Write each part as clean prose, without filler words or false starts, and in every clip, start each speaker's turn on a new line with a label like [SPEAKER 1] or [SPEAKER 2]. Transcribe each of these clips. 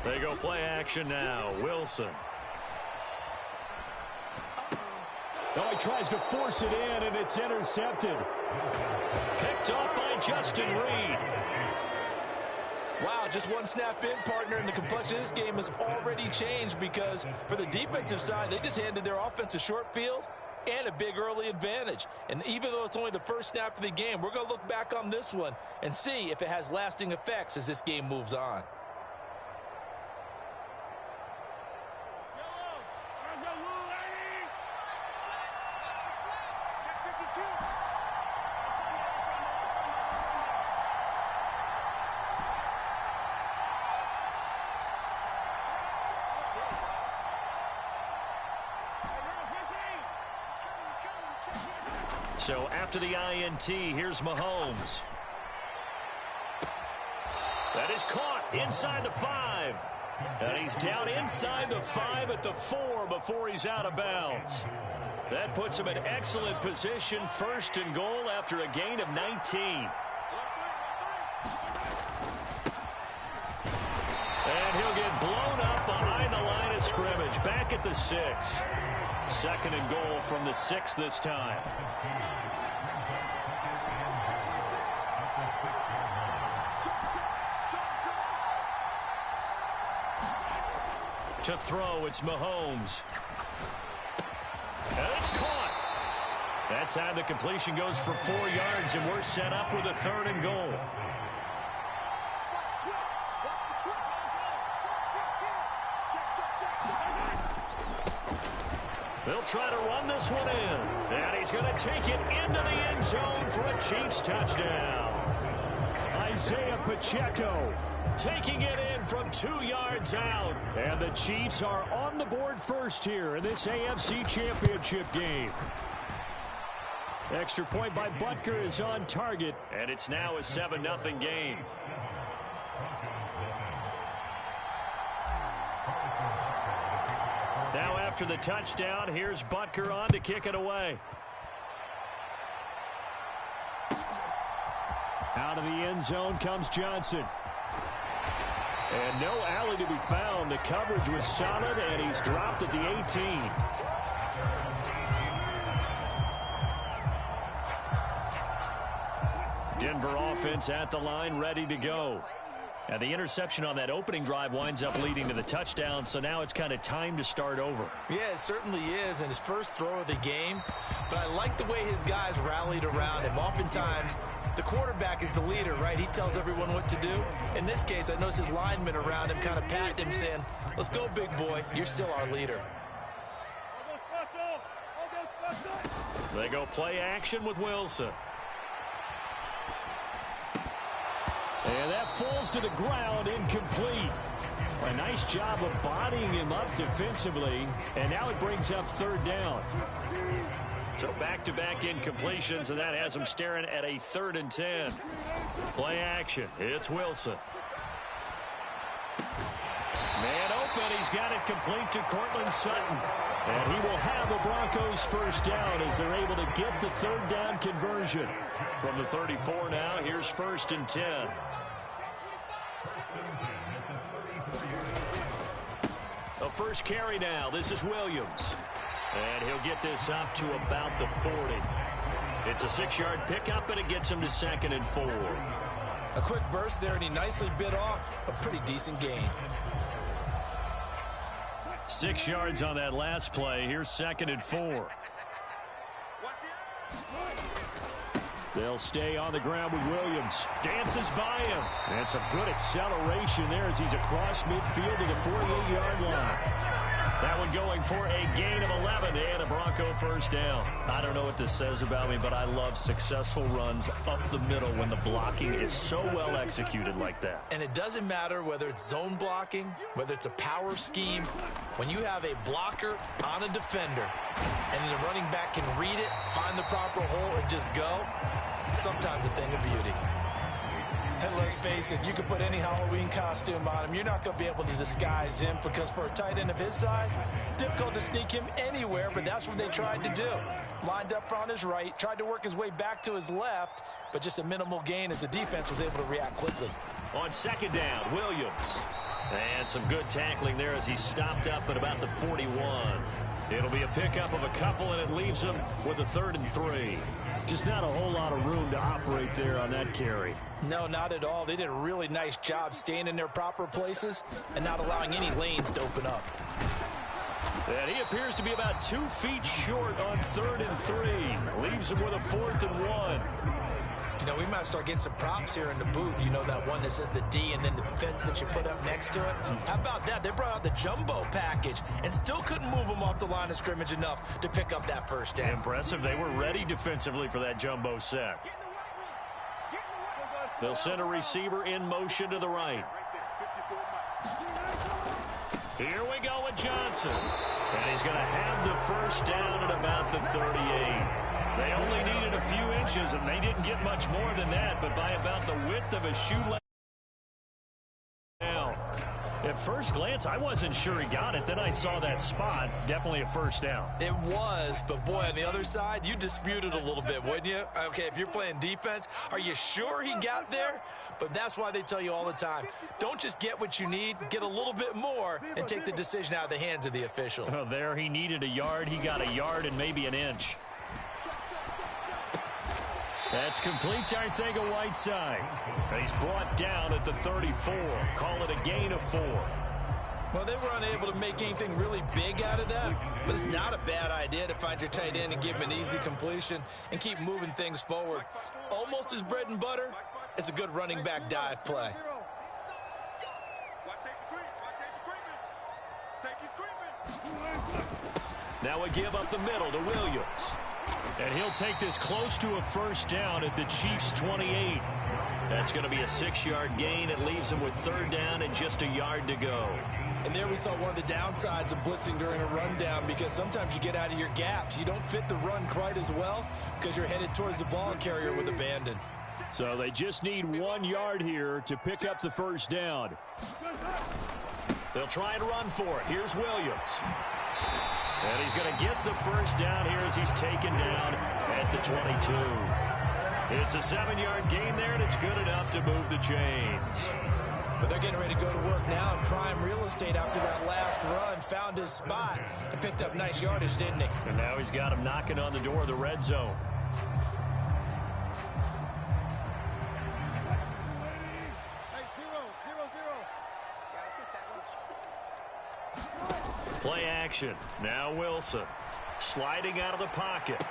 [SPEAKER 1] They go play action now. Wilson.
[SPEAKER 2] Oh, he tries to force it in, and it's intercepted.
[SPEAKER 1] Picked off by Justin Reed.
[SPEAKER 3] Wow, just one snap in, partner, and the complexion of this game has already changed because for the defensive side, they just handed their offense a short field and a big early advantage. And even though it's only the first snap of the game, we're going to look back on this one and see if it has lasting effects as this game moves on.
[SPEAKER 1] So after the INT, here's Mahomes. That is caught inside the 5. And he's down inside the 5 at the 4 before he's out of bounds. That puts him in excellent position, 1st and goal after a gain of 19. And he'll get blown up behind the line of scrimmage, back at the 6. 2nd and goal from the 6 this time. To throw, it's Mahomes. And it's caught. That time the completion goes for 4 yards, and we're set up with a 3rd and goal. They'll try to run this one in. And he's going to take it into the end zone for a Chiefs touchdown.
[SPEAKER 2] Isaiah Pacheco
[SPEAKER 1] taking it in from 2 yards out.
[SPEAKER 2] And the Chiefs are on the board first here in this AFC Championship game. Extra point by Butker is on target.
[SPEAKER 1] And it's now a 7-0 game. Now after the touchdown, here's Butker on to kick it away.
[SPEAKER 2] Out of the end zone comes Johnson. And no alley to be found. The coverage was solid, and he's dropped at the 18.
[SPEAKER 1] Denver offense at the line, ready to go. And the interception on that opening drive winds up leading to the touchdown, so now it's kind of time to start over.
[SPEAKER 3] Yeah, it certainly is, and his first throw of the game. But I like the way his guys rallied around him. Oftentimes, the quarterback is the leader, right? He tells everyone what to do. In this case, I noticed his linemen around him kind of patting him, saying, let's go, big boy. You're still our leader.
[SPEAKER 1] They go play action with Wilson.
[SPEAKER 2] And that falls to the ground, incomplete. A nice job of bodying him up defensively. And now it brings up 3rd down.
[SPEAKER 1] So back-to-back incompletions, and that has him staring at a 3rd and 10. Play action. It's Wilson. Man open. He's got it complete to Cortland Sutton.
[SPEAKER 2] And he will have the Broncos first down as they're able to get the 3rd down conversion.
[SPEAKER 1] From the 34 now, here's 1st and 10. The first carry now. This is Williams. And he'll get this up to about the 40. It's a 6-yard pickup, and it gets him to 2nd and 4.
[SPEAKER 3] A quick burst there, and he nicely bit off a pretty decent gain.
[SPEAKER 1] 6 yards on that last play. Here's 2nd and 4.
[SPEAKER 2] They'll stay on the ground with Williams.
[SPEAKER 1] Dances by him.
[SPEAKER 2] And some good acceleration there as he's across midfield to the 48-yard line.
[SPEAKER 1] That one going for a gain of 11 and a Bronco first down. I don't know what this says about me, but I love successful runs up the middle when the blocking is so well executed like that.
[SPEAKER 3] And it doesn't matter whether it's zone blocking, whether it's a power scheme. When you have a blocker on a defender and the running back can read it, find the proper hole, and just go, sometimes a thing of beauty. And let's face it, you can put any Halloween costume on him. You're not going to be able to disguise him because for a tight end of his size, difficult to sneak him anywhere, but that's what they tried to do. Lined up on his right, tried to work his way back to his left, but just a minimal gain as the defense was able to react quickly.
[SPEAKER 1] On second down, Williams. And some good tackling there as he stopped up at about the 41. It'll be a pickup of a couple, and it leaves him with a 3rd and 3.
[SPEAKER 2] Just not a whole lot of room to operate there on that carry.
[SPEAKER 3] No, not at all. They did a really nice job staying in their proper places and not allowing any lanes to open up.
[SPEAKER 1] And he appears to be about 2 feet short on 3rd and 3. Leaves him with a 4th and 1.
[SPEAKER 3] You know, we might start getting some props here in the booth. You know, that one that says the D and then the fence that you put up next to it. How about that? They brought out the jumbo package and still couldn't move them off the line of scrimmage enough to pick up that first down.
[SPEAKER 1] Impressive. They were ready defensively for that jumbo set. They'll send a receiver in motion to the right. Here we go with Johnson. And he's going to have the first down at about the 38. They only needed a few inches, and they didn't get much more than that, but by about the width of a shoelace. Now, at first glance, I wasn't sure he got it. Then I saw that spot. Definitely a first down.
[SPEAKER 3] It was, but boy, on the other side, you disputed a little bit, wouldn't you? Okay, if you're playing defense, are you sure he got there? But that's why they tell you all the time, don't just get what you need, get a little bit more, and take the decision out of the hands of the officials.
[SPEAKER 1] Oh, there he needed a yard. He got a yard and maybe an inch. That's complete to Arcega-Whiteside. He's brought down at the 34. Call it a gain of 4.
[SPEAKER 3] Well, they were unable to make anything really big out of that, but it's not a bad idea to find your tight end and give him an easy completion and keep moving things forward. Almost his bread and butter. It's a good running back dive play.
[SPEAKER 1] Now a give up the middle to Williams. And he'll take this close to a first down at the Chiefs' 28. That's going to be a 6-yard gain. It leaves him with 3rd down and just a yard to go.
[SPEAKER 3] And there we saw one of the downsides of blitzing during a rundown, because sometimes you get out of your gaps. You don't fit the run quite as well because you're headed towards the ball carrier with abandon.
[SPEAKER 2] So they just need 1 yard here to pick up the first down.
[SPEAKER 1] They'll try and run for it. Here's Williams. And he's going to get the first down here as he's taken down at the 22. It's a 7-yard gain there, and it's good enough to move the chains.
[SPEAKER 3] But they're getting ready to go to work now in prime real estate after that last run. Found his spot and picked up nice yardage, didn't he?
[SPEAKER 1] And now he's got him knocking on the door of the red zone. Play action. Now Wilson. Sliding out of the pocket.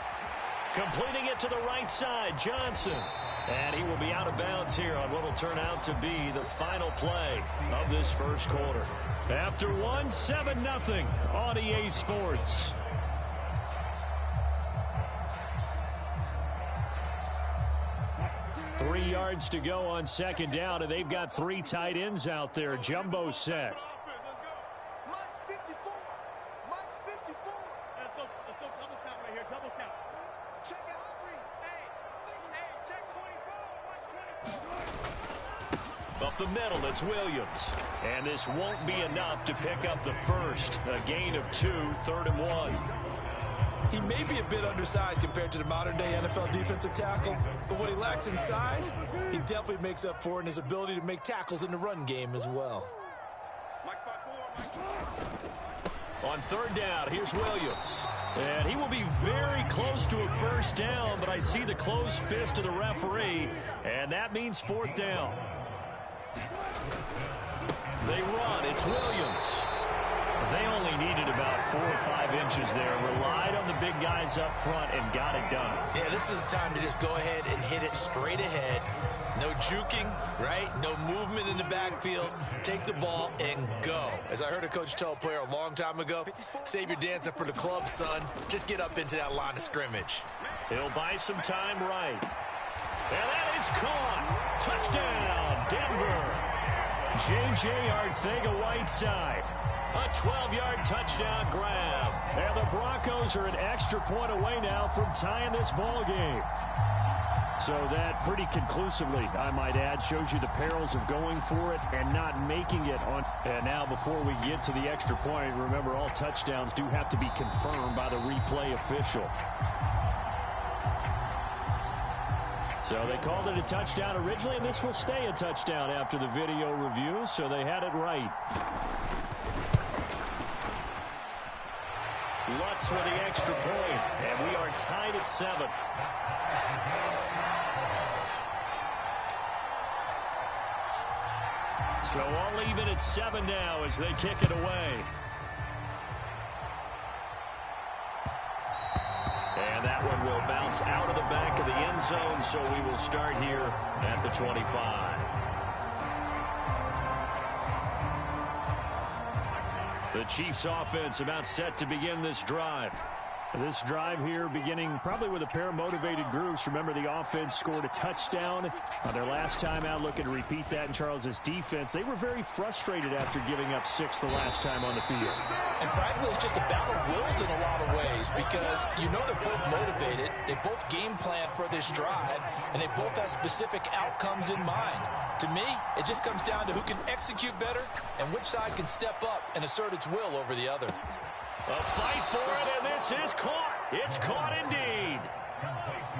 [SPEAKER 1] Completing it to the right side. Johnson. And he will be out of bounds here on what will turn out to be the final play of this first quarter. After 1, 7-0 on EA Sports. Three yards to go on second down, and they've got 3 tight ends out there. Jumbo set. Up the middle, it's Williams. And this won't be enough to pick up the first. A gain of 2, 3rd and 1.
[SPEAKER 3] He may be a bit undersized compared to the modern-day NFL defensive tackle, but what he lacks in size, he definitely makes up for it in his ability to make tackles in the run game as well.
[SPEAKER 1] On 3rd down, here's Williams. And he will be very close to a first down, but I see the closed fist of the referee, and that means 4th down. They run. It's Williams. They only needed about 4 or 5 inches there. Relied on the big guys up front and got it done. Yeah, this is the time to just go ahead and hit it straight ahead. No juking, right? No movement in the backfield. Take the ball and go. As I heard a coach tell a player a long time ago, save your dancing for the club, son. Just get up into that line of scrimmage. He'll buy some time right. And that is caught. Touchdown, Denver. J.J. Arcega-Whiteside. A 12-yard touchdown grab.
[SPEAKER 2] And the Broncos are an extra point away now from tying this ball game. So that pretty conclusively, I might add, shows you the perils of going for it and not making it on. And now before we get to the extra point, remember all touchdowns do have to be confirmed by the replay official. So they called it a touchdown originally, and this will stay a touchdown after the video review, so they had it right. Lutz with the extra point, and we are tied at 7. So all even at 7 now as they kick it away. And that one will bounce out of the back of the end zone, so we will start here at the 25. The Chiefs offense about set to begin this drive. This drive here beginning probably with a pair of motivated groups. Remember, the offense scored a touchdown on their last time out. Looking to repeat that in Charles's defense. They were very frustrated after giving up 6 the last time on the field.
[SPEAKER 3] And frankly, it's just a battle of wills in a lot of ways because you know they're both motivated. They both game plan for this drive, and they both have specific outcomes in mind. To me, it just comes down to who can execute better and which side can step up and assert its will over the other.
[SPEAKER 1] A fight for it, and this is caught. It's caught indeed.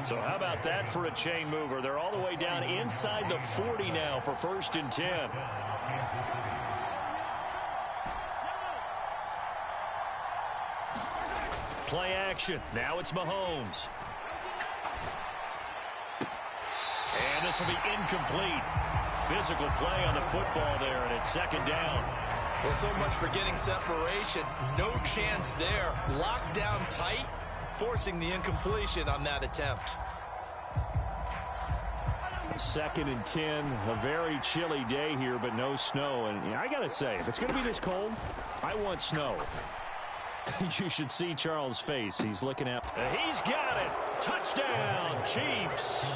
[SPEAKER 2] So how about that for a chain mover? They're all the way down inside the 40 now for 1st and 10. Play action. Now it's Mahomes. And this will be incomplete. Physical play on the football there, and it's 2nd down.
[SPEAKER 3] Well, so much for getting separation. No chance there. Locked down tight, forcing the incompletion on that attempt.
[SPEAKER 2] 2nd and 10. A very chilly day here, but no snow. And I got to say, if it's going to be this cold, I want snow. You should see Charles' face. He's looking at.
[SPEAKER 1] He's got it. Touchdown, Chiefs.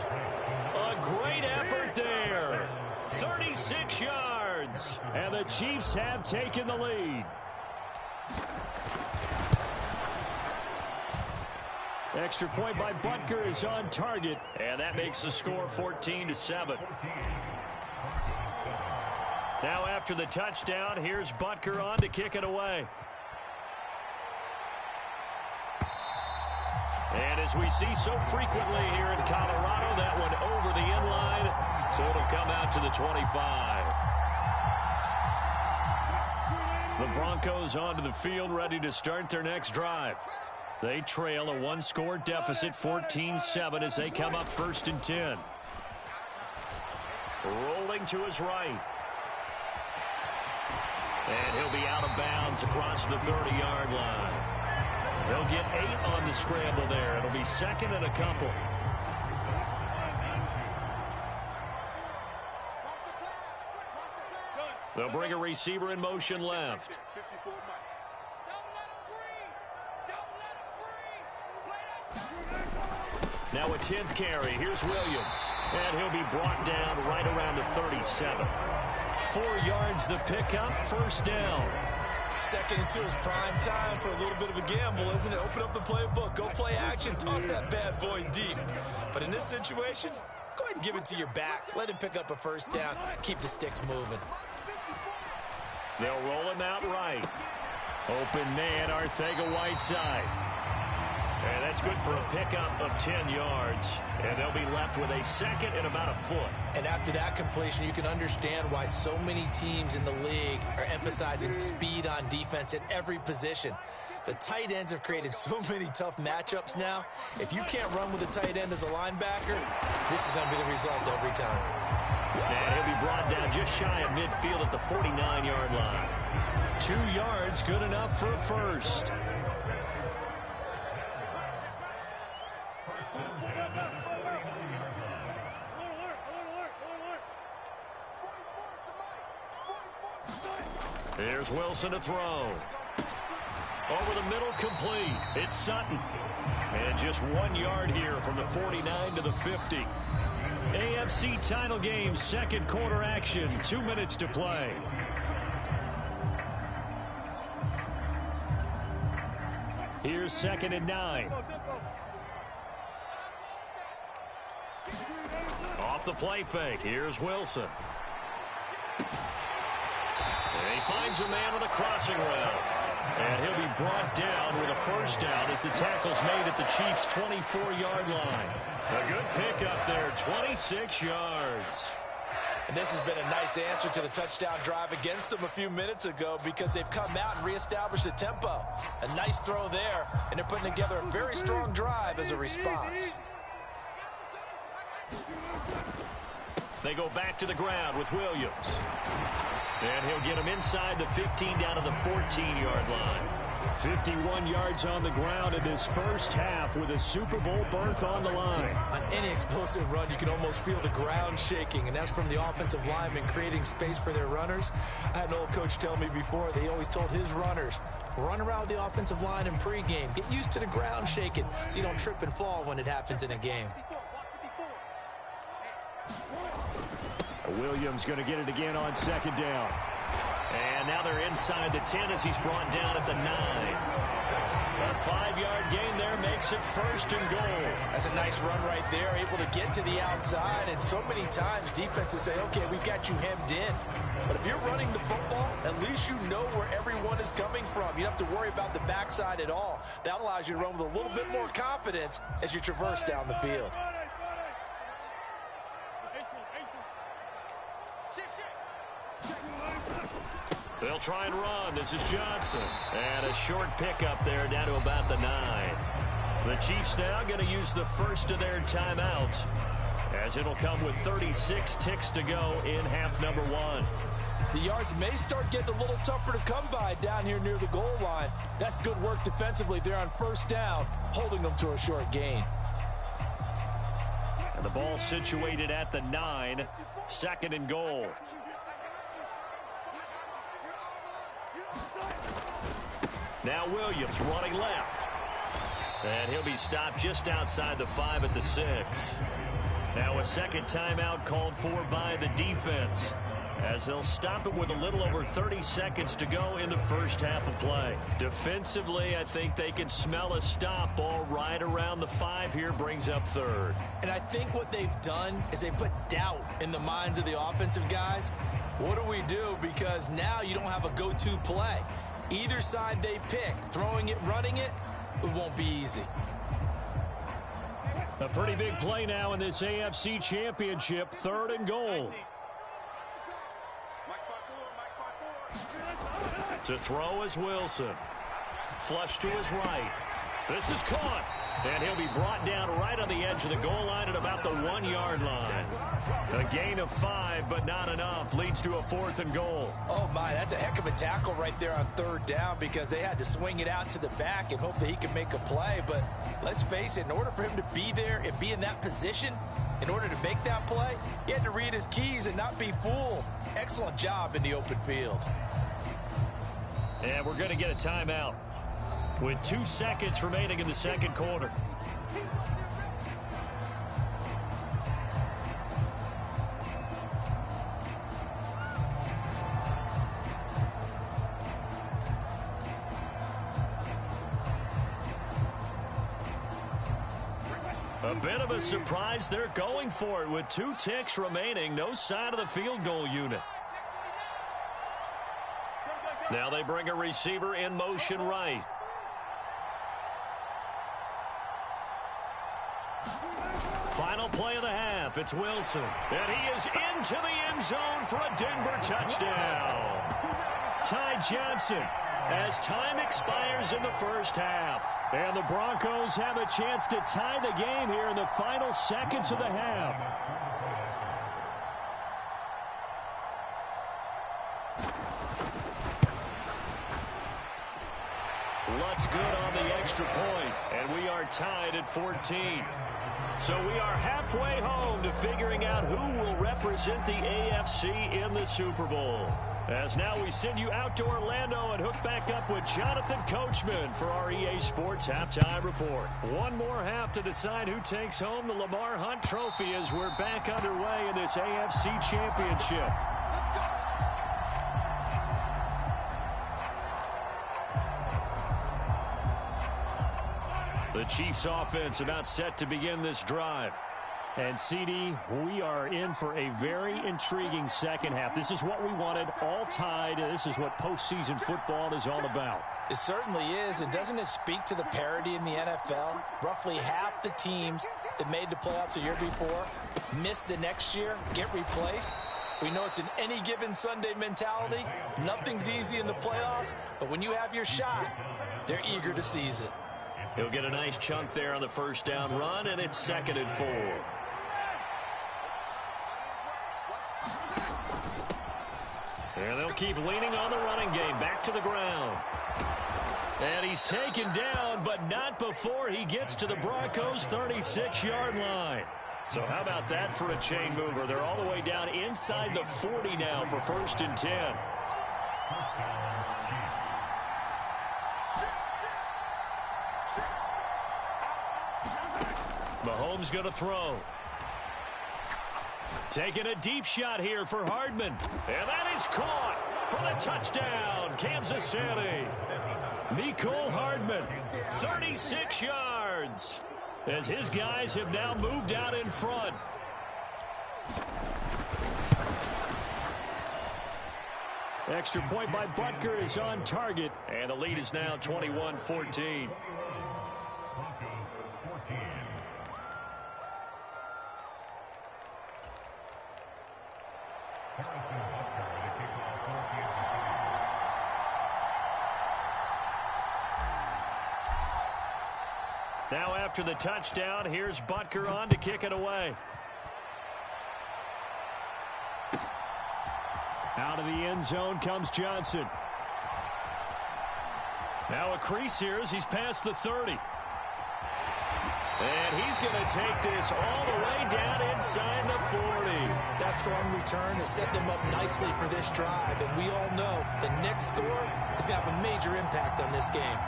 [SPEAKER 1] A great effort there. 36 yards.
[SPEAKER 2] And the Chiefs have taken the lead. Extra point by Butker is on target.
[SPEAKER 1] And that makes the score 14-7.
[SPEAKER 2] Now after the touchdown, here's Butker on to kick it away. And as we see so frequently here in Colorado, that one over the end line, so it'll come out to the 25. The Broncos onto the field, ready to start their next drive. They trail a 1-score deficit, 14-7, as they come up 1st and 10. Rolling to his right. And he'll be out of bounds across the 30-yard line. They'll get 8 on the scramble there. It'll be 2nd and a couple. They'll bring a receiver in motion left. Now a 10th carry. Here's Williams. And he'll be brought down right around the 37. 4 yards the pickup, 1st down.
[SPEAKER 3] 2nd and 2 is prime time for a little bit of a gamble, isn't it? Open up the playbook, go play action, toss that bad boy deep. But in this situation, go ahead and give it to your back. Let him pick up a 1st down. Keep the sticks moving.
[SPEAKER 2] They'll roll him out right. Open man, Arcega-Whiteside. And that's good for a pickup of 10 yards. And they'll be left with a 2nd and about a foot.
[SPEAKER 3] And after that completion, you can understand why so many teams in the league are emphasizing speed on defense at every position. The tight ends have created so many tough matchups now. If you can't run with a tight end as a linebacker, this is going to be the result every time.
[SPEAKER 2] And he'll be brought down just shy of midfield at the 49-yard line. 2 yards, good enough for a 1st. Here's Wilson to throw. Over the middle, complete. It's Sutton. And just 1 yard here from the 49 to the 50. AFC title game, 2nd quarter action. 2 minutes to play. Here's 2nd and 9. Off the play fake. Here's Wilson. And he finds a man on a crossing route.
[SPEAKER 1] And he'll be brought down with a first down as the tackle's made at the Chiefs' 24-yard line. A good pickup there, 26 yards.
[SPEAKER 3] And this has been a nice answer to the touchdown drive against them a few minutes ago because they've come out and reestablished the tempo. A nice throw there, and they're putting together a very strong drive as a response.
[SPEAKER 1] They go back to the ground with Williams. And he'll get him inside the 15 down to the 14-yard line.
[SPEAKER 2] 51 yards on the ground in this first half with a Super Bowl berth on the line.
[SPEAKER 3] On any explosive run, you can almost feel the ground shaking, and that's from the offensive linemen creating space for their runners. I had an old coach tell me before, they always told his runners, run around with the offensive line in pregame. Get used to the ground shaking so you don't trip and fall when it happens in a game.
[SPEAKER 2] Williams going to get it again on second down.
[SPEAKER 1] And now they're inside the 10 as he's brought down at the 9. A 5-yard gain there makes it first and goal.
[SPEAKER 3] That's a nice run right there, able to get to the outside. And so many times defenses say, okay, we've got you hemmed in. But if you're running the football, at least you know where everyone is coming from. You don't have to worry about the backside at all. That allows you to run with a little bit more confidence as you traverse down the field.
[SPEAKER 1] They'll try and run. This is Johnson. And a short pickup there down to about the 9. The Chiefs now going to use the first of their timeouts as it'll come with 36 ticks to go in half number 1.
[SPEAKER 3] The yards may start getting a little tougher to come by down here near the goal line. That's good work defensively there on first down, holding them to a short gain.
[SPEAKER 1] And the ball situated at the 9, second and goal. Now Williams running left. And he'll be stopped just outside the 5 at the 6. Now a second timeout called for by the defense, as they'll stop it with a little over 30 seconds to go in the first half of play. Defensively, I think they can smell a stop ball right around the 5 here, brings up third.
[SPEAKER 3] And I think what they've done is they put doubt in the minds of the offensive guys. What do we do? Because now you don't have a go-to play. Either side they pick, throwing it, running it, it won't be easy.
[SPEAKER 2] A pretty big play now in this AFC Championship, third and goal.
[SPEAKER 1] To throw is Wilson. Flush to his right. This is caught. And he'll be brought down right on the edge of the goal line at about the 1-yard line. A gain of 5, but not enough. Leads to a 4th and goal.
[SPEAKER 3] Oh, my, that's a heck of a tackle right there on third down because they had to swing it out to the back and hope that he could make a play. But let's face it, in order for him to be there and be in that position, in order to make that play, he had to read his keys and not be fooled. Excellent job in the open field.
[SPEAKER 1] And we're going to get a timeout with 2 seconds remaining in the second quarter. A bit of a surprise. They're going for it with 2 ticks remaining. No sign of the field goal unit. Now they bring a receiver in motion right. Final play of the half. It's Wilson. And he is into the end zone for a Denver touchdown. Ty Johnson as time expires in the first half.
[SPEAKER 2] And the Broncos have a chance to tie the game here in the final seconds of the half.
[SPEAKER 1] Lutz good on the extra point, and we are tied at 14. So we are halfway home to figuring out who will represent the AFC in the Super Bowl. As now we send you out to Orlando and hook back up with Jonathan Coachman for our EA Sports Halftime Report.
[SPEAKER 2] One more half to decide who takes home the Lamar Hunt Trophy as we're back underway in this AFC Championship.
[SPEAKER 1] The Chiefs offense about set to begin this drive.
[SPEAKER 2] And, CD, we are in for a very intriguing second half. This is what we wanted, all tied. This is what postseason football is all about.
[SPEAKER 3] It certainly is. And doesn't it speak to the parity in the NFL? Roughly half the teams that made the playoffs a year before miss the next year, get replaced. We know it's an any given Sunday mentality. Nothing's easy in the playoffs, but when you have your shot, they're eager to seize it.
[SPEAKER 1] He'll get a nice chunk there on the first down run, and it's 2nd and 4. And they'll keep leaning on the running game. Back to the ground. And he's taken down, but not before he gets to the Broncos' 36-yard line. So how about that for a chain mover? They're all the way down inside the 40 now for 1st and 10. Mahomes going to throw. Taking a deep shot here for Hardman. And that is caught for the touchdown, Kansas City. Mecole Hardman, 36 yards. As his guys have now moved out in front. Extra point by Butker is on target. And the lead is now 21-14. Now after the touchdown, here's Butker on to kick it away.
[SPEAKER 2] Out of the end zone comes Johnson.
[SPEAKER 1] Now a crease here as he's past the 30. And he's going to take this all the way down inside the 40.
[SPEAKER 3] That strong return has set them up nicely for this drive, and we all know the next score is going to have a major impact on this game.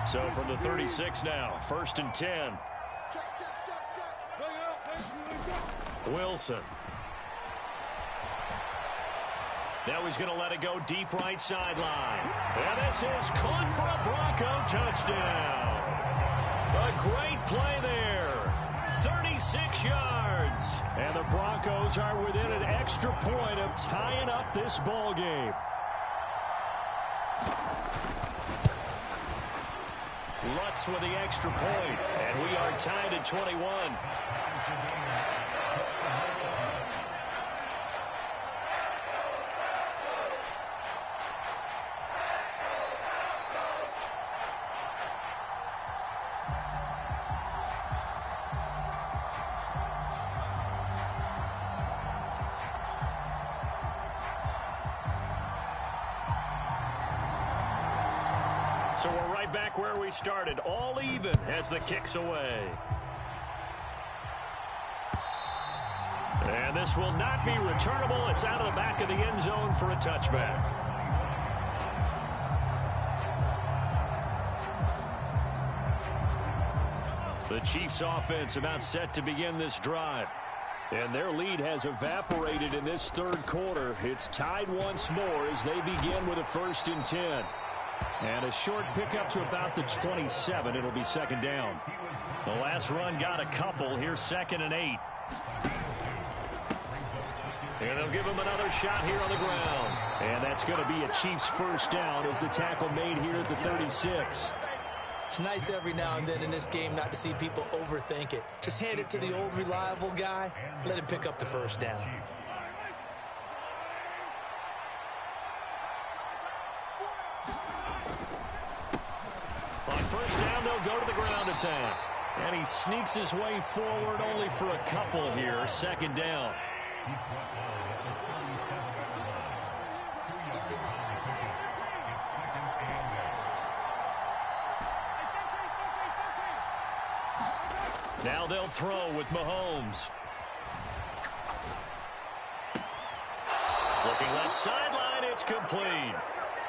[SPEAKER 1] So from the 36 now, 1st and 10. Wilson. Now he's going to let it go deep right sideline. And this is caught for a Bronco touchdown. A great play there. 36 yards.
[SPEAKER 2] And the Broncos are within an extra point of tying up this ball game.
[SPEAKER 1] Lutz with the extra point, and we are tied at 21. So we're right back where we started, all even as the kick's away. And this will not be returnable. It's out of the back of the end zone for a touchback. The Chiefs offense about set to begin this drive. And their lead has evaporated in this third quarter. It's tied once more as they begin with a 1st and 10.
[SPEAKER 2] And a short pickup to about the 27. It'll be 2nd down.
[SPEAKER 1] The last run got a couple. Here's 2nd and 8. And they'll give him another shot here on the ground.
[SPEAKER 2] And that's going to be a Chiefs 1st down as the tackle made here at the 36.
[SPEAKER 3] It's nice every now and then in this game not to see people overthink it. Just hand it to the old reliable guy. Let him pick up the 1st down.
[SPEAKER 1] On 1st down, they'll go to the ground attack. And he sneaks his way forward only for a couple here. 2nd down. Now they'll throw with Mahomes. Looking left sideline, it's complete.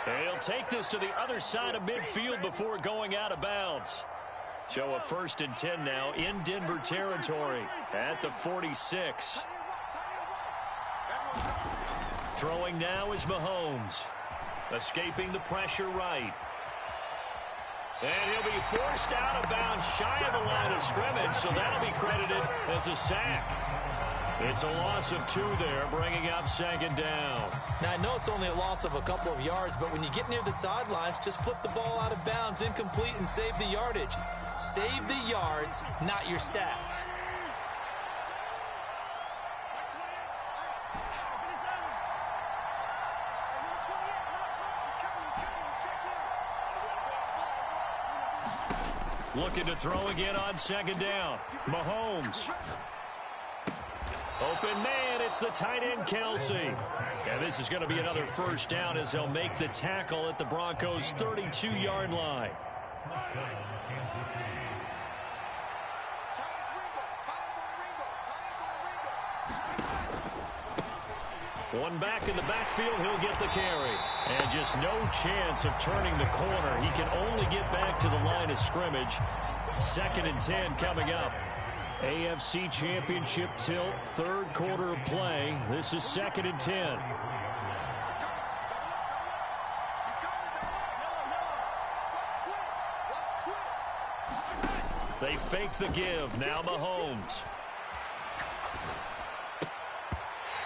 [SPEAKER 1] And he'll take this to the other side of midfield before going out of bounds. So a 1st and 10 now in Denver territory at the 46. Throwing now is Mahomes. Escaping the pressure right. And he'll be forced out of bounds shy of the line of scrimmage, so that'll be credited as a sack. It's a loss of 2 there, bringing up 2nd down.
[SPEAKER 3] Now, I know it's only a loss of a couple of yards, but when you get near the sidelines, just flip the ball out of bounds, incomplete, and save the yardage. Save the yards, not your stats.
[SPEAKER 1] Looking to throw again on 2nd down. Mahomes. Open man, it's the tight end, Kelsey. And this is going to be another 1st down as they'll make the tackle at the Broncos' 32-yard line. One back in the backfield, he'll get the carry. And just no chance of turning the corner. He can only get back to the line of scrimmage. 2nd and 10 coming up.
[SPEAKER 2] AFC Championship tilt, 3rd quarter of play. This is 2nd and 10.
[SPEAKER 1] They fake the give. Now Mahomes.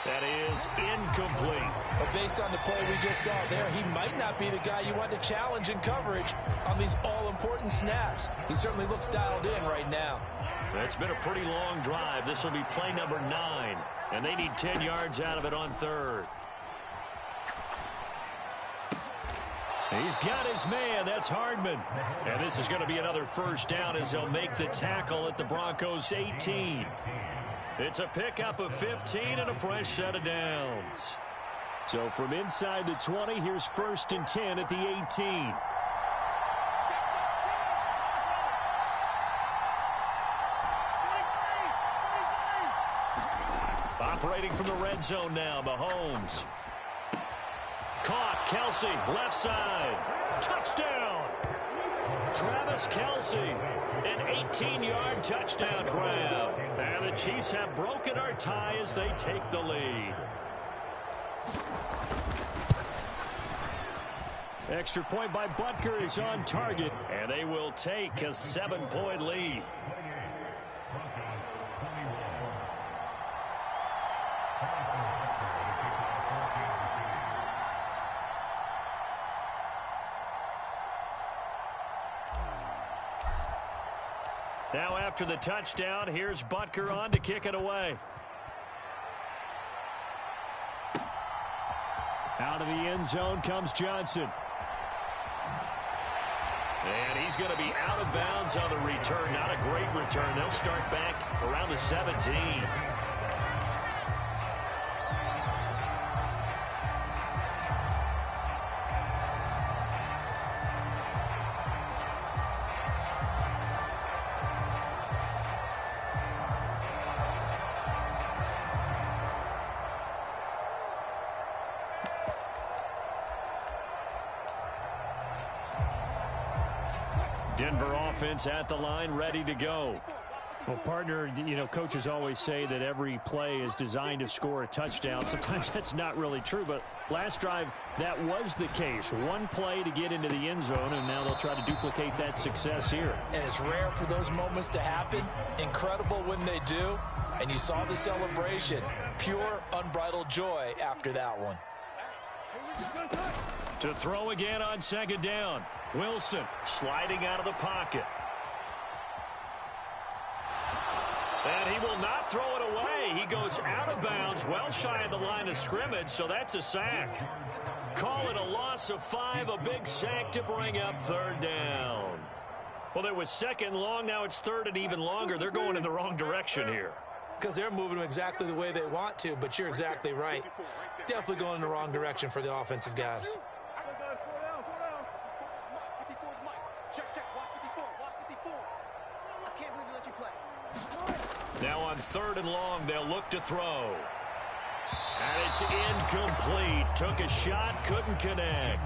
[SPEAKER 1] That is incomplete.
[SPEAKER 3] But based on the play we just saw there, he might not be the guy you want to challenge in coverage on these all-important snaps. He certainly looks dialed in right now.
[SPEAKER 1] It's been a pretty long drive. This will be play number 9, and they need 10 yards out of it on 3rd. He's got his man. That's Hardman. And this is going to be another 1st down as they'll make the tackle at the Broncos' 18. It's a pickup of 15 and a fresh set of downs.
[SPEAKER 2] So from inside the 20, here's 1st and 10 at the 18.
[SPEAKER 1] Operating from the red zone now, Mahomes. Caught, Kelsey, left side. Touchdown! Travis Kelsey, an 18-yard touchdown grab. And the Chiefs have broken our tie as they take the lead.
[SPEAKER 2] Extra point by Butker is on target.
[SPEAKER 1] And they will take a 7-point lead. Now after the touchdown, here's Butker on to kick it away.
[SPEAKER 2] Out of the end zone comes Johnson.
[SPEAKER 1] And he's going to be out of bounds on the return. Not a great return. They'll start back around the 17. Denver offense at the line, ready to go.
[SPEAKER 2] Well, partner, you know, coaches always say that every play is designed to score a touchdown. Sometimes that's not really true, but last drive, that was the case. One play to get into the end zone, and now they'll try to duplicate that success here.
[SPEAKER 3] And it's rare for those moments to happen. Incredible when they do. And you saw the celebration. Pure, unbridled joy after that one.
[SPEAKER 1] To throw again on 2nd down. Wilson sliding out of the pocket. And he will not throw it away. He goes out of bounds, well shy of the line of scrimmage, so that's a sack. Call it a loss of 5, a big sack to bring up 3rd down. Well, it was 2nd long, now it's 3rd and even longer. They're going in the wrong direction here.
[SPEAKER 3] Because they're moving them exactly the way they want to, but you're exactly right. Definitely going in the wrong direction for the offensive guys.
[SPEAKER 1] Now on 3rd and long, they'll look to throw. And it's incomplete. Took a shot, couldn't connect.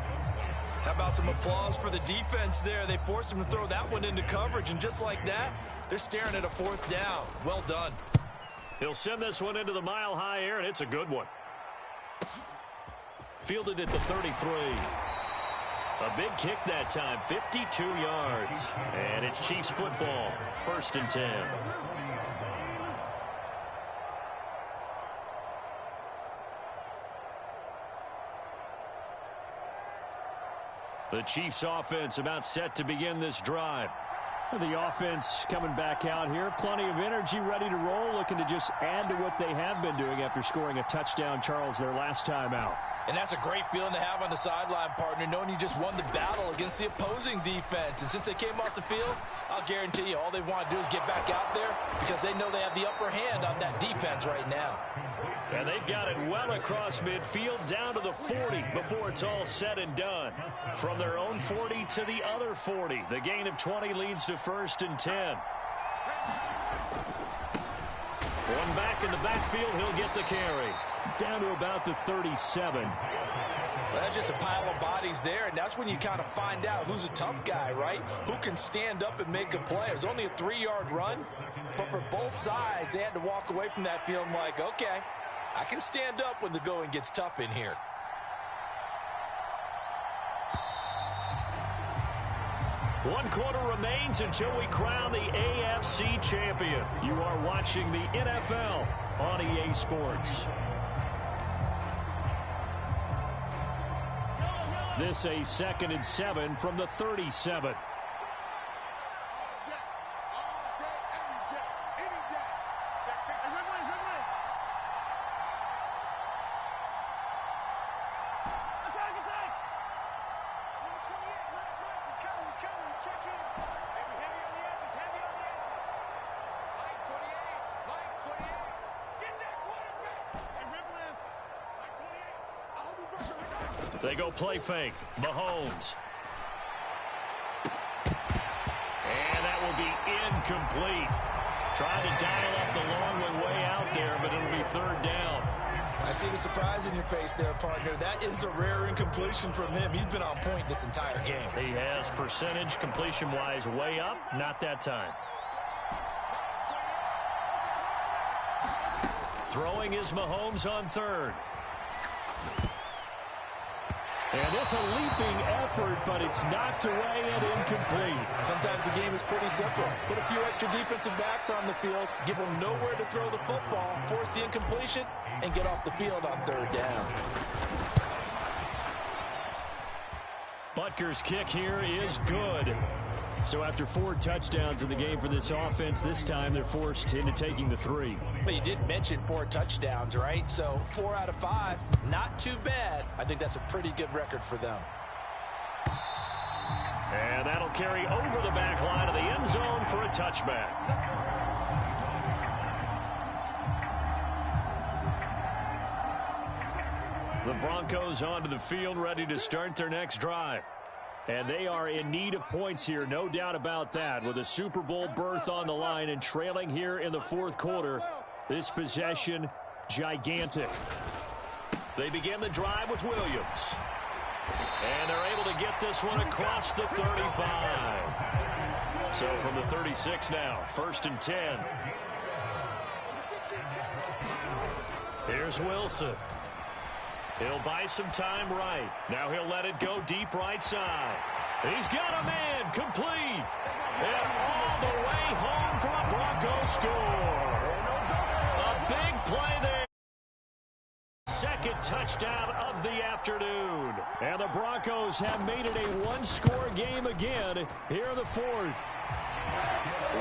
[SPEAKER 3] How about some applause for the defense there? They forced him to throw that one into coverage, and just like that, they're staring at a 4th down. Well done.
[SPEAKER 1] He'll send this one into the mile-high air, and it's a good one. Fielded at the 33. A big kick that time, 52 yards. And it's Chiefs football, 1st and 10. The Chiefs offense about set to begin this drive.
[SPEAKER 2] The offense coming back out here. Plenty of energy, ready to roll, looking to just add to what they have been doing after scoring a touchdown, Charles, their last time out.
[SPEAKER 3] And that's a great feeling to have on the sideline, partner, knowing you just won the battle against the opposing defense. And since they came off the field, I'll guarantee you all they want to do is get back out there because they know they have the upper hand on that defense right now.
[SPEAKER 1] And they've got it well across midfield down to the 40 before it's all said and done. From their own 40 to the other 40. The gain of 20 leads to 1st and 10. One back in the backfield, he'll get the carry.
[SPEAKER 2] Down to about the 37.
[SPEAKER 3] Well, that's just a pile of bodies there, and that's when you kind of find out who's a tough guy, right? Who can stand up and make a play. It was only a 3-yard run, but for both sides, they had to walk away from that field like, okay, I can stand up when the going gets tough in here.
[SPEAKER 1] One quarter remains until we crown the AFC champion. You are watching the NFL on EA Sports.
[SPEAKER 2] This a 2nd and 7 from the 37.
[SPEAKER 1] They go play fake. Mahomes. And that will be incomplete. Trying to dial up the long way out there, but it'll be 3rd down.
[SPEAKER 3] I see the surprise in your face there, partner. That is a rare incompletion from him. He's been on point this entire game.
[SPEAKER 1] He has percentage completion-wise way up. Not that time. Throwing is Mahomes on 3rd.
[SPEAKER 2] And this a leaping effort, but it's knocked away and incomplete.
[SPEAKER 3] Sometimes the game is pretty simple. Put a few extra defensive backs on the field, give them nowhere to throw the football, force the incompletion, and get off the field on 3rd down.
[SPEAKER 2] Butker's kick here is good. So after 4 touchdowns in the game for this offense, this time they're forced into taking the 3.
[SPEAKER 3] But you did mention 4 touchdowns, right? So 4 out of 5, not too bad. I think that's a pretty good record for them.
[SPEAKER 1] And that'll carry over the back line of the end zone for a touchback. The Broncos onto the field, ready to start their next drive. And they are in need of points here, no doubt about that. With a Super Bowl berth on the line and trailing here in the 4th quarter, this possession, gigantic. They begin the drive with Williams. And they're able to get this one across the 35. So from the 36 now, 1st and 10. Here's Wilson. He'll buy some time right. Now he'll let it go deep right side. He's got a man complete. And all the way home for a Broncos score. A big play there. 2nd touchdown of the afternoon. And the Broncos have made it a 1-score game again here in the 4th.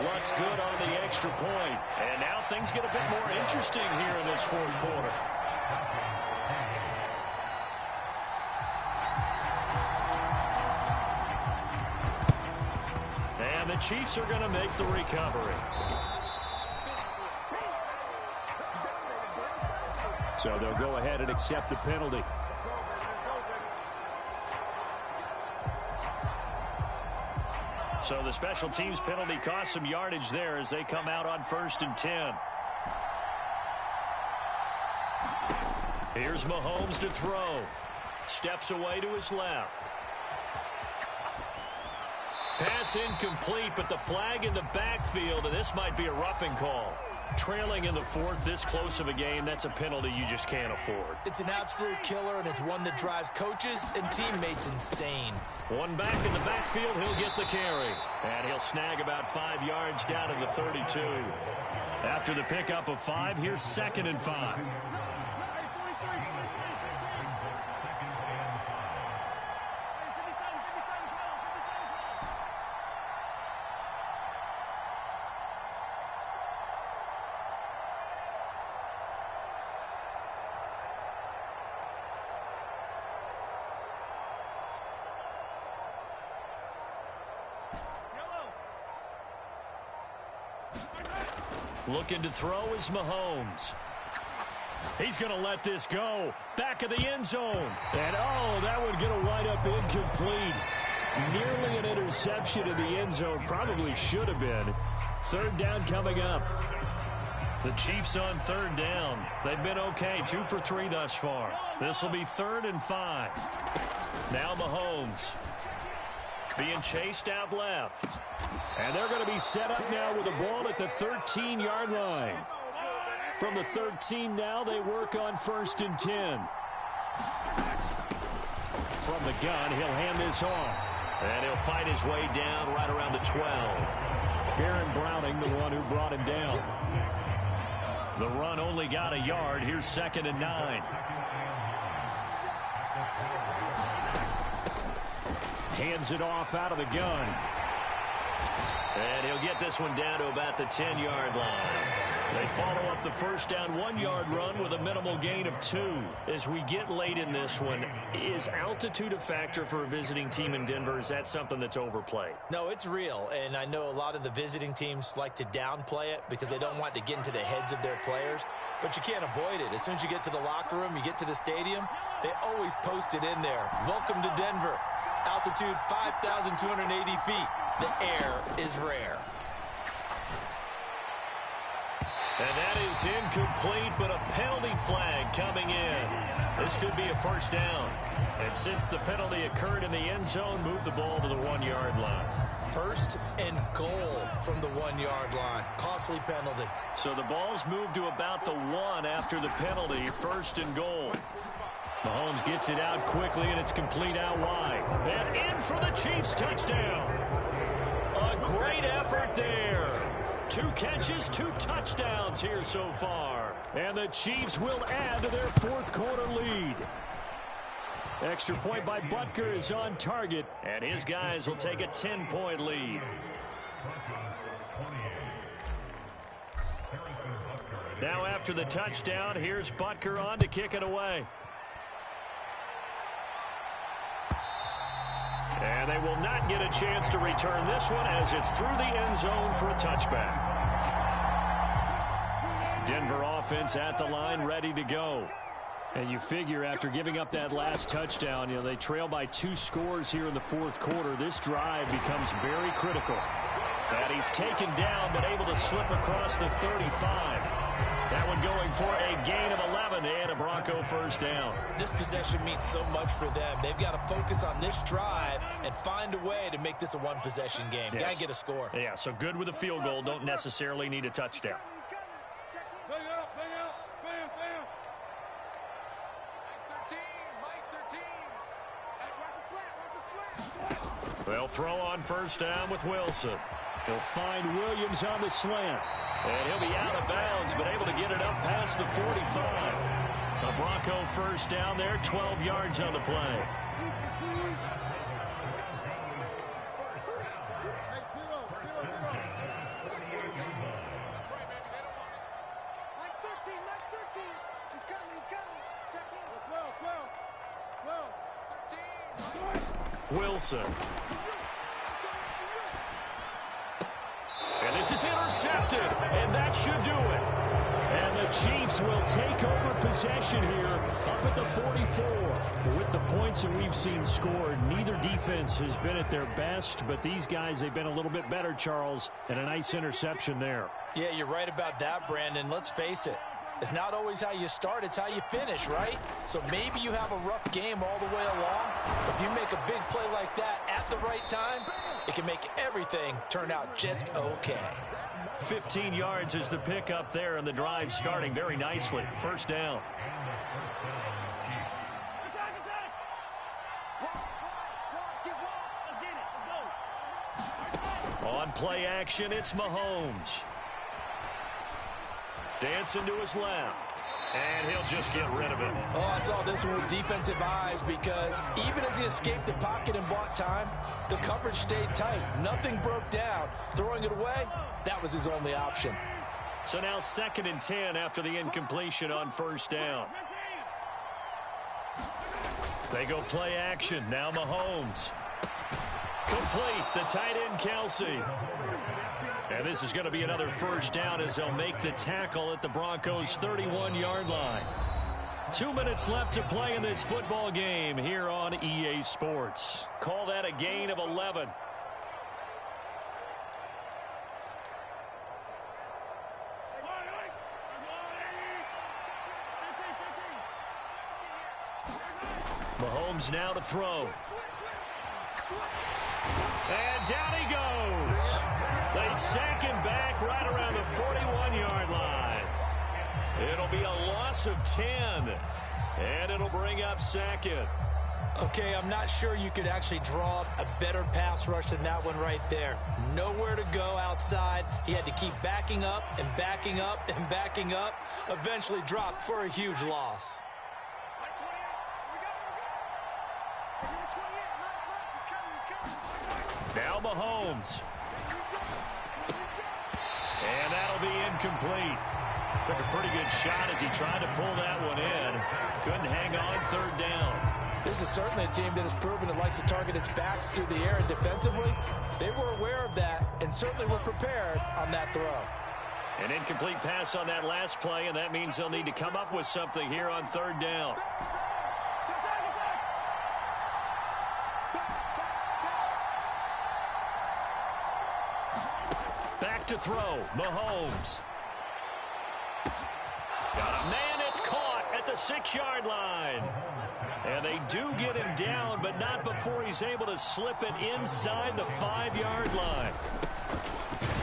[SPEAKER 1] What's good on the extra point. And now things get a bit more interesting here in this 4th quarter. And the Chiefs are going to make the recovery.
[SPEAKER 2] So they'll go ahead and accept the penalty.
[SPEAKER 1] So the special teams penalty cost some yardage there as they come out on 1st and 10. Here's Mahomes to throw. Steps away to his left. Pass incomplete, but the flag in the backfield, and this might be a roughing call. Trailing in the fourth, this close of a game, that's a penalty you just can't afford.
[SPEAKER 3] It's an absolute killer, and it's one that drives coaches and teammates insane.
[SPEAKER 1] One back in the backfield, he'll get the carry. And he'll snag about 5 yards down to the 32. After the pickup of 5, here's 2nd and 5. Looking to throw is Mahomes. He's going to let this go. Back of the end zone. And, oh, that would get a wind up incomplete. Nearly an interception in the end zone. Probably should have been. 3rd down coming up. The Chiefs on 3rd down. They've been okay. 2 for 3 thus far. This will be 3rd and 5. Now Mahomes. Being chased out left.
[SPEAKER 2] And they're going to be set up now with the ball at the 13-yard line. From the 13 now, they work on 1st and 10. From the gun, he'll hand this off.
[SPEAKER 1] And he'll fight his way down right around the 12.
[SPEAKER 2] Aaron Browning, the one who brought him down.
[SPEAKER 1] The run only got a yard. Here's 2nd and 9.
[SPEAKER 2] Hands it off out of the gun.
[SPEAKER 1] And he'll get this one down to about the 10-yard line. They follow up the first down 1-yard run with a minimal gain of 2. As we get late in this one, is altitude a factor for a visiting team in Denver? Is that something that's overplayed?
[SPEAKER 3] No, it's real, and I know a lot of the visiting teams like to downplay it because they don't want to get into the heads of their players, but you can't avoid it. As soon as you get to the locker room, you get to the stadium, they always post it in there. Welcome to Denver. Altitude 5,280 feet. The air is rare.
[SPEAKER 1] And that is incomplete, but a penalty flag coming in. This could be a first down. And since the penalty occurred in the end zone, move the ball to the 1-yard line.
[SPEAKER 3] 1st and goal from the 1-yard line. Costly penalty.
[SPEAKER 1] So the ball's moved to about the 1 after the penalty. 1st and goal. Mahomes gets it out quickly, and it's complete out wide. And in for the Chiefs touchdown. A great effort there. 2 catches, 2 touchdowns here so far.
[SPEAKER 2] And the Chiefs will add to their 4th quarter lead. Extra point by Butker is on target.
[SPEAKER 1] And his guys will take a 10-point lead. Now after the touchdown, here's Butker on to kick it away. And they will not get a chance to return this one as it's through the end zone for a touchback. Denver offense at the line, ready to go.
[SPEAKER 2] And you figure after giving up that last touchdown, they trail by 2 scores here in the 4th quarter. This drive becomes very critical.
[SPEAKER 1] And he's taken down but able to slip across the 35. That one going for a gain of 11 and a Bronco first down.
[SPEAKER 3] This possession means so much for them. They've got to focus on this drive and find a way to make this a 1-possession game.
[SPEAKER 1] Yes.
[SPEAKER 3] Got to get a score.
[SPEAKER 1] Yeah, so good with a field goal. Don't necessarily need a touchdown. They'll throw on first down with Wilson.
[SPEAKER 2] He'll find Williams on the slant.
[SPEAKER 1] And he'll be out of bounds, but able to get it up past the 45. A Bronco first down there, 12 yards on the play. Wilson. And this is intercepted, and that should do it.
[SPEAKER 2] And the Chiefs will take over possession here up at the 44. With the points that we've seen scored, neither defense has been at their best, but these guys, they've been a little bit better, Charles, and a nice interception there.
[SPEAKER 3] Yeah, you're right about that, Brandon. Let's face it. It's not always how you start, it's how you finish, right? So maybe you have a rough game all the way along. If you make a big play like that at the right time, it can make everything turn out just okay.
[SPEAKER 1] 15 yards is the pickup there, and the drive starting very nicely. First down. On play action, it's Mahomes. Dancing to his left. And he'll just get rid of it.
[SPEAKER 3] Oh, I saw this one with defensive eyes because even as he escaped the pocket and bought time, the coverage stayed tight. Nothing broke down. Throwing it away, that was his only option.
[SPEAKER 1] So now 2nd and 10 after the incompletion on first down. They go play action. Now Mahomes. Complete. The tight end, Kelsey. And this is going to be another first down as they'll make the tackle at the Broncos' 31-yard line. 2 minutes left to play in this football game here on EA Sports. Call that a gain of 11. Mahomes now to throw. And down he goes. They sack him back right around the 41-yard line. It'll be a loss of 10. And it'll bring up 2nd.
[SPEAKER 3] Okay, I'm not sure you could actually draw a better pass rush than that one right there. Nowhere to go outside. He had to keep backing up and backing up and backing up. Eventually dropped for a huge loss.
[SPEAKER 1] Now Mahomes. And that'll be incomplete. Took a pretty good shot as he tried to pull that one in. Couldn't hang on 3rd down.
[SPEAKER 3] This is certainly a team that has proven it likes to target its backs through the air and defensively. They were aware of that and certainly were prepared on that throw.
[SPEAKER 1] An incomplete pass on that last play, and that means they'll need to come up with something here on 3rd down. Back to throw. Mahomes. Got a man. It's caught at the 6-yard line. And they do get him down, but not before he's able to slip it inside the 5-yard line.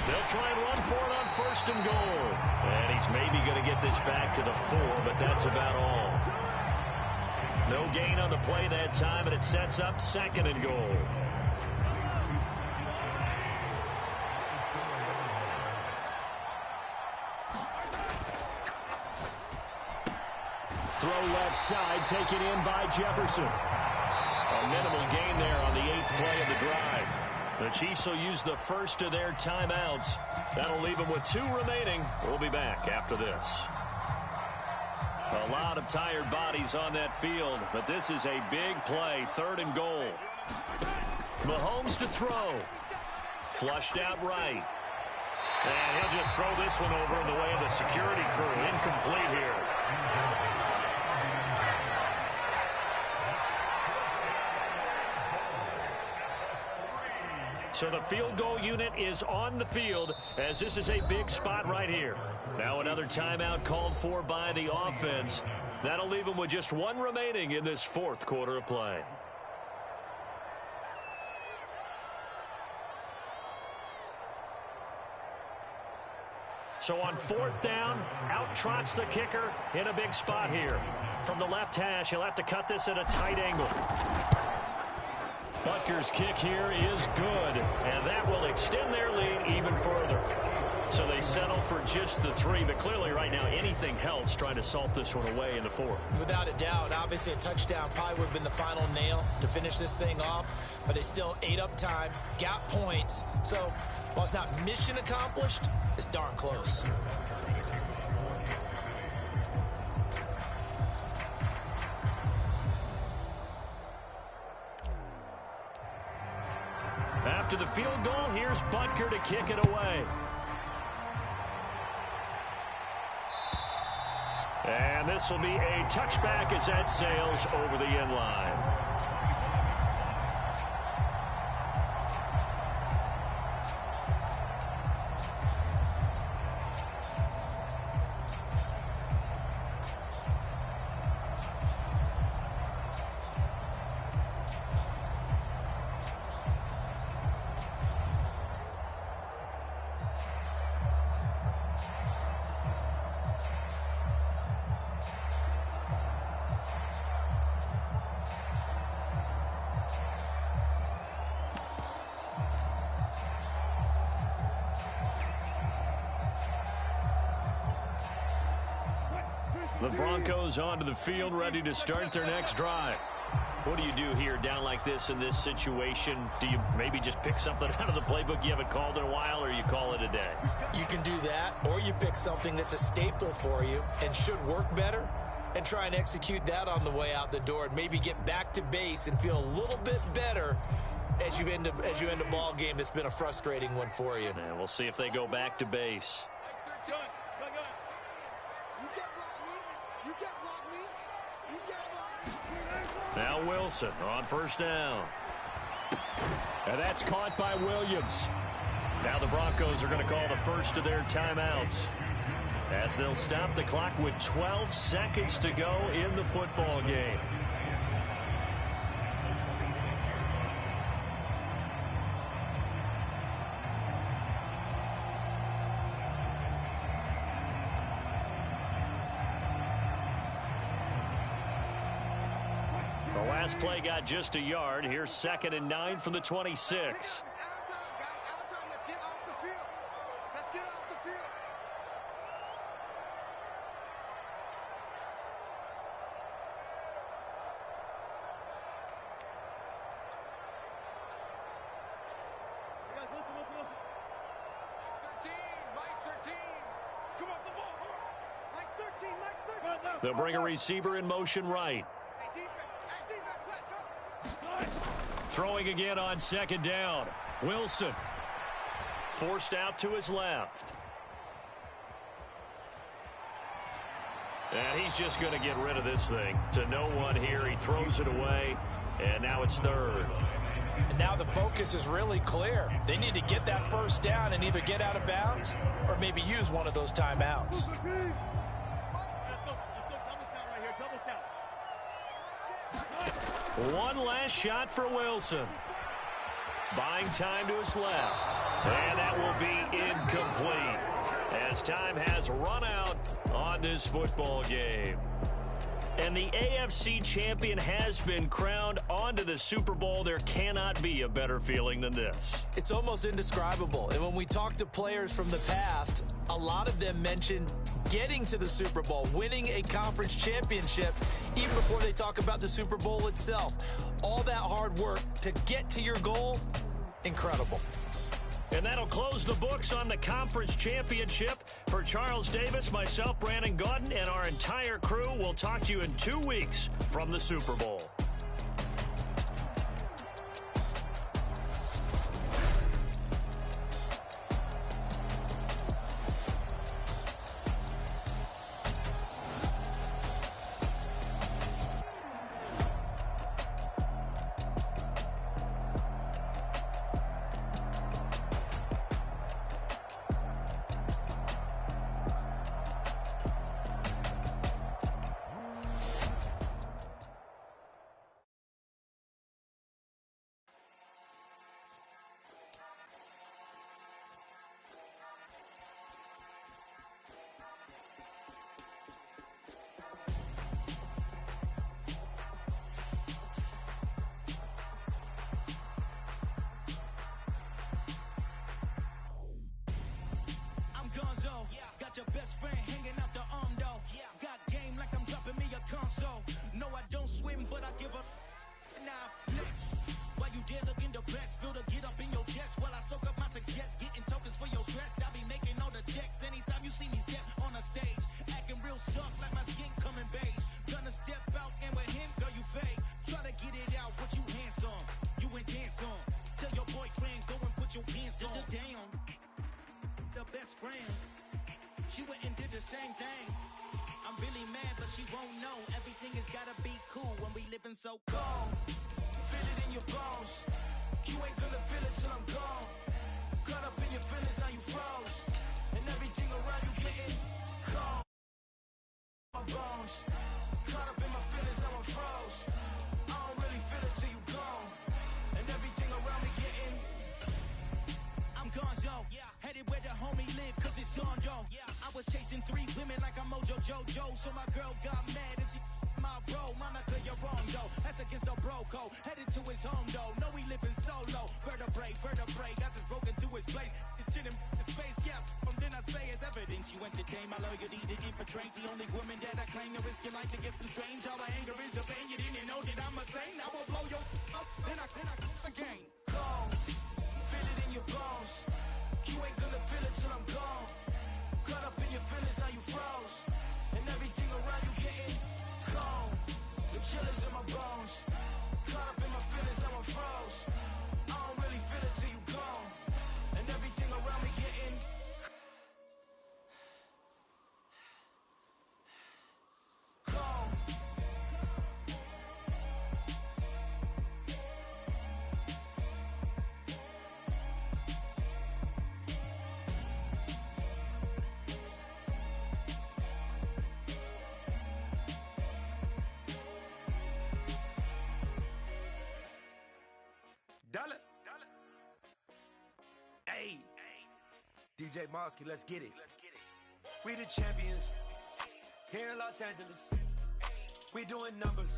[SPEAKER 1] They'll try and run for it on 1st and goal. And he's maybe going to get this back to the 4, but that's about all. No gain on the play that time, and it sets up 2nd and goal. Throw left side, taken in by Jefferson. A minimal gain there on the 8th play of the drive. The Chiefs will use the first of their timeouts. That'll leave them with 2 remaining. We'll be back after this. A lot of tired bodies on that field, but this is a big play, 3rd and goal. Mahomes to throw. Flushed out right. And he'll just throw this one over in the way of the security crew. Incomplete here. So the field goal unit is on the field as this is a big spot right here. Now another timeout called for by the offense. That'll leave them with just 1 remaining in this 4th quarter of play. So on 4th down, out trots the kicker in a big spot here. From the left hash, he'll have to cut this at a tight angle. Butker's kick here is good, and that will extend their lead even further. So they settle for just the 3, but clearly right now anything helps trying to salt this one away in the 4th.
[SPEAKER 3] Without a doubt, obviously a touchdown probably would have been the final nail to finish this thing off, but they still ate up time, got points. So while it's not mission accomplished, it's darn close.
[SPEAKER 1] After the field goal, here's Butker to kick it away. And this will be a touchback as that sails over the end line. The Broncos onto the field, ready to start their next drive. What do you do here down like this in this situation? Do you maybe just pick something out of the playbook you haven't called in a while, or you call it a day?
[SPEAKER 3] You can do that, or you pick something that's a staple for you and should work better and try and execute that on the way out the door and maybe get back to base and feel a little bit better as you end a ball game that's been a frustrating one for you.
[SPEAKER 1] And we'll see if they go back to base. Now Wilson on first down.
[SPEAKER 2] And that's caught by Williams.
[SPEAKER 1] Now the Broncos are going to call the first of their timeouts, as they'll stop the clock with 12 seconds to go in the football game. The last play got just a yard. Here's 2nd and 9 from the 26. They'll bring a receiver in motion right. Throwing again on 2nd down. Wilson forced out to his left. And he's just going to get rid of this thing to no one here. He throws it away, and now it's 3rd.
[SPEAKER 3] And now the focus is really clear. They need to get that first down and either get out of bounds or maybe use one of those timeouts.
[SPEAKER 1] One last shot for Wilson. Buying time to his left. And that will be incomplete, as time has run out on this football game. And the AFC champion has been crowned onto the Super Bowl. There cannot be a better feeling than this.
[SPEAKER 3] It's almost indescribable. And when we talk to players from the past, a lot of them mentioned getting to the Super Bowl, winning a conference championship, even before they talk about the Super Bowl itself. All that hard work to get to your goal, incredible.
[SPEAKER 1] And that'll close the books on the conference championship. For Charles Davis, myself, Brandon Gaudin, and our entire crew, we'll talk to you in 2 weeks from the Super Bowl.
[SPEAKER 4] Your best friend hanging out the arm though. Got game like I'm dropping me a console. No, I don't swim, but I give up. Now flex. While you there looking the best, feel to get up in your chest while I soak up my success, getting tokens for your stress. I be making all the checks anytime you see me step on a stage, acting real soft like my skin coming beige. Gonna step out and with him, girl, you fake. Try to get it out, what you handsome, you and dance on. Tell your boyfriend go and put your pants on. Down, the best friend. She went and did the same thing. I'm really mad, but she won't know. Everything has gotta be cool when we living so cold. Feel it in your bones. You ain't gonna feel it till I'm gone. Caught up in your feelings, now you froze. And everything around you getting cold. My bones. Caught up in my feelings, now I'm froze. I don't really feel it till you gone. And everything around me getting. I'm gone, yo. Headed where the homie live, cause it's on, yo. I was chasing 3 women like I'm Mojo Jojo, so my girl got mad and she my bro. Monica, you're wrong, though. That's against a bro code. Headed to his home, though. No, he living solo. Vertebrae, I just broke into his place. His chin in his face, yeah. I'm Everything I say is evidence. You entertain my loyalty to infiltrate. The only woman that I claim to risk your life to get some strange. All my anger is a pain. You didn't know that I'm a saint. I will blow your up. Then I quit the game. Gone. Feel it in your bones. You ain't gonna feel it till I'm gone. Caught up in your feelings, now you froze. And everything around you getting gone. The chill is in my bones. Caught up in my feelings, now I'm froze. I don't really feel it till you gone. And everything around me getting gone.
[SPEAKER 5] Dollar. Hey, DJ Mosky, let's get it. We the champions here in Los Angeles. We doing numbers,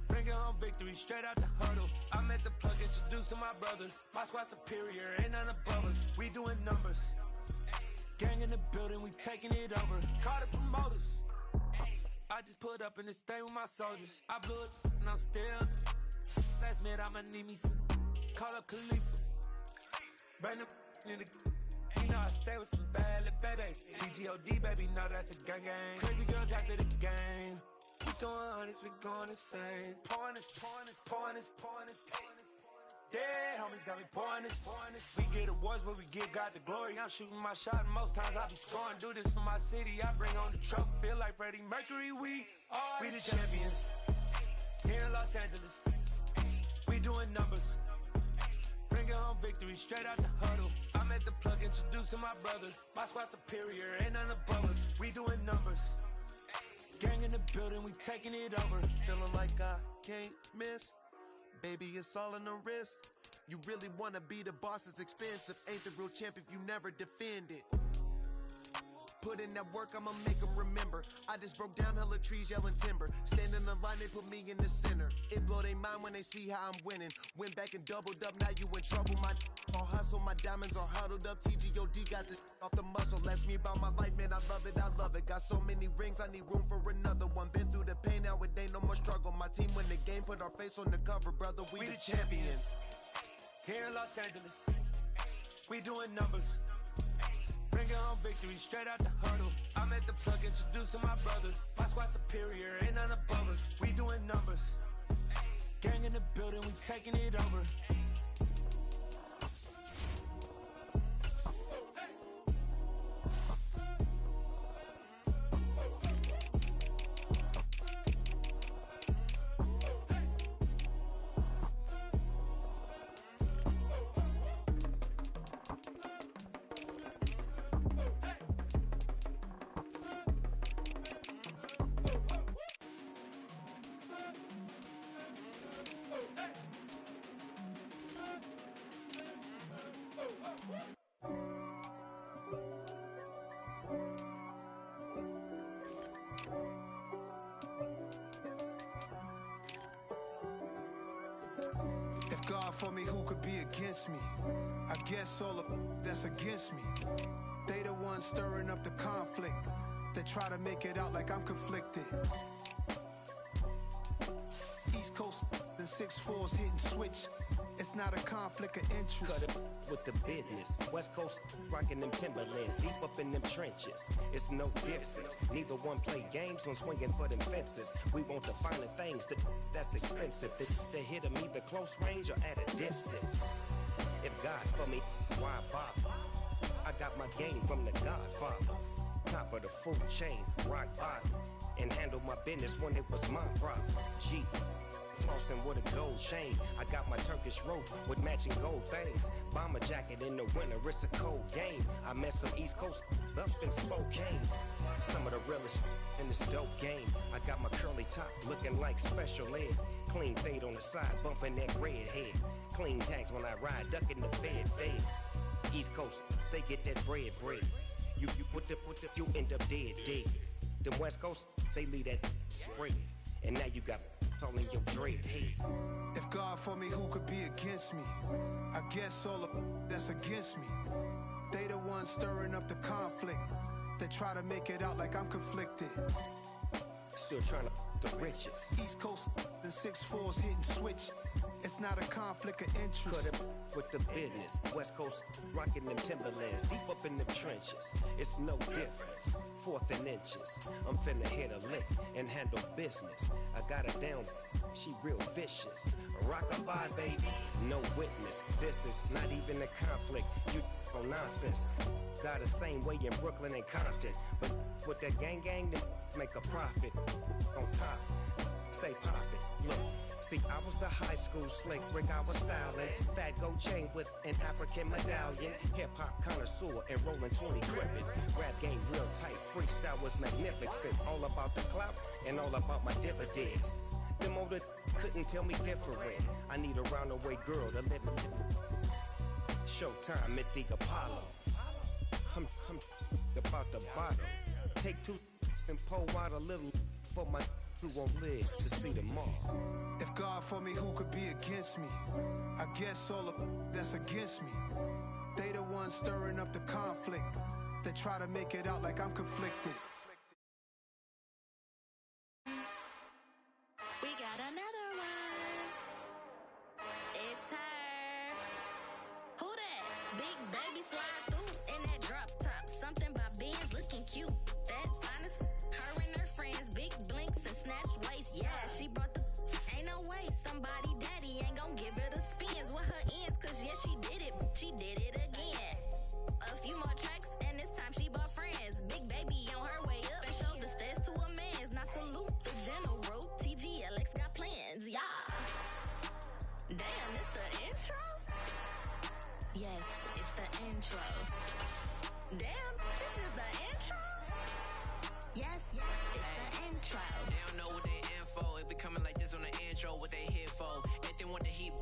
[SPEAKER 5] bringing home victory straight out the huddle. I'm at the plug, introduced to my brother. My squad superior, ain't none above us. We doing numbers, gang in the building, we taking it over. Call the promoters. I just put up in this thing with my soldiers. I blew it and I'm still. Last minute I'ma need me some. Call up Khalifa. Bring them in the. You know I stay with some bad little babies. TGOD baby, know that's a gang gang. Crazy girls after the game. We throwing hundreds, we going insane. Pouring this. Dead homies got me pouring this. We get awards, but we give God the glory. I'm shooting my shot, and most times I be scoring. Do this for my city, I bring on the trophy. Feel like Freddie Mercury, we the champions here in Los Angeles. We doing numbers, bringing home victory straight out the huddle. I'm at the plug, introduced to my brother. My squad superior, ain't none above us. We doing numbers, gang in the building, we taking it over.
[SPEAKER 6] Feeling like I can't miss. Baby, it's all in the wrist. You really wanna be the boss, it's expensive. Ain't the real champ if you never defend it. Put in that work, I'ma make them remember. I just broke down hella trees, yelling timber. Stand in the line, they put me in the center. It blow their mind when they see how I'm winning. Went back and doubled up, now you in trouble. My all hustle, my diamonds are huddled up. TGOD got this off the muscle. Ask me about my life, man, I love it. Got so many rings, I need room for another one. Been through the pain, now it ain't no more struggle. My team win the game, put our face on the cover, brother. We the champions
[SPEAKER 5] here in Los Angeles. We doing numbers, bringing home victory straight out the huddle. I'm at the plug, introduced to my brother. My squad superior, ain't none above us. We doing numbers, gang in the building, we taking it over.
[SPEAKER 7] God for me, who could be against me? I guess all of that's against me. They the ones stirring up the conflict. They try to make it out like I'm conflicted. East Coast and 6'4's hitting switch. It's not a conflict of interest.
[SPEAKER 8] Cut it with the business. West Coast rocking them Timberlands, deep up in them trenches. It's no difference. Neither one play games when swinging for them fences. We want the finer things that's expensive. They hit them either close range or at a distance. If God for me, why bother? I got my game from the Godfather. Top of the food chain, rock bottom. And handle my business when it was my problem. G. Flossing with a gold chain. I got my Turkish rope with matching gold things. Bomber jacket in the winter, it's a cold game. I met some East Coast up in Spokane. Some of the realest in this dope game. I got my curly top looking like special ed. Clean fade on the side, bumping that red head. Clean tags when I ride, ducking the feds. East Coast, they get that bread. You put the, you end up dead. Them West Coast, they leave that spread. And now you got all in your dread head.
[SPEAKER 7] If God for me, who could be against me? I guess all of that's against me. They the ones stirring up the conflict. They try to make it out like I'm conflicted.
[SPEAKER 8] Still trying to the riches.
[SPEAKER 7] East Coast, the 6'4s hitting switch. It's not a conflict of interest.
[SPEAKER 8] Cut it with the business. West Coast rocking them Timberlands. Deep up in them trenches. It's no difference. 4th and inches. I'm finna hit a lick and handle business. I got her down. She real vicious. Rockabye, baby. No witness. This is not even a conflict. You on nonsense. Got the same way in Brooklyn and Compton. But with that gang, they make a profit. On top, stay poppin'. Look. See, I was the high school slick Rick, I was styling. Fat gold chain with an African medallion. Hip-hop connoisseur and rolling 20 gripping. Rap game real tight, freestyle was magnificent. All about the clout and all about my dividends. Them older couldn't tell me different. I need a roundaway girl to live in. Showtime at the Apollo. I'm about the bottom. Take 2 and pour out a little for my who won't live to see tomorrow.
[SPEAKER 7] If God for me, who could be against me? I guess all of that's against me. They the ones stirring up the conflict. They try to make it out like I'm conflicted.
[SPEAKER 9] We got another one. It's her. Who that? Big baby slide through in that drop top. Something by Benz looking cute. That's honest. Her and her friends, big blinks and snatch waist. Yeah, she brought the. Ain't no way somebody daddy ain't gon' give her the spins with her ends. Cause yeah, she did it. She did it again. A few more tracks and this time she bought friends. Big baby on her way up and showed the stairs to a man's. Now salute the general. TGLX got plans. Yeah. Damn, it's the intro? Yes, it's the intro. Damn, this is the intro? Yes, it's the intro.
[SPEAKER 10] They don't know what they info. If we coming like this on the intro, what they here for? If they want the heat,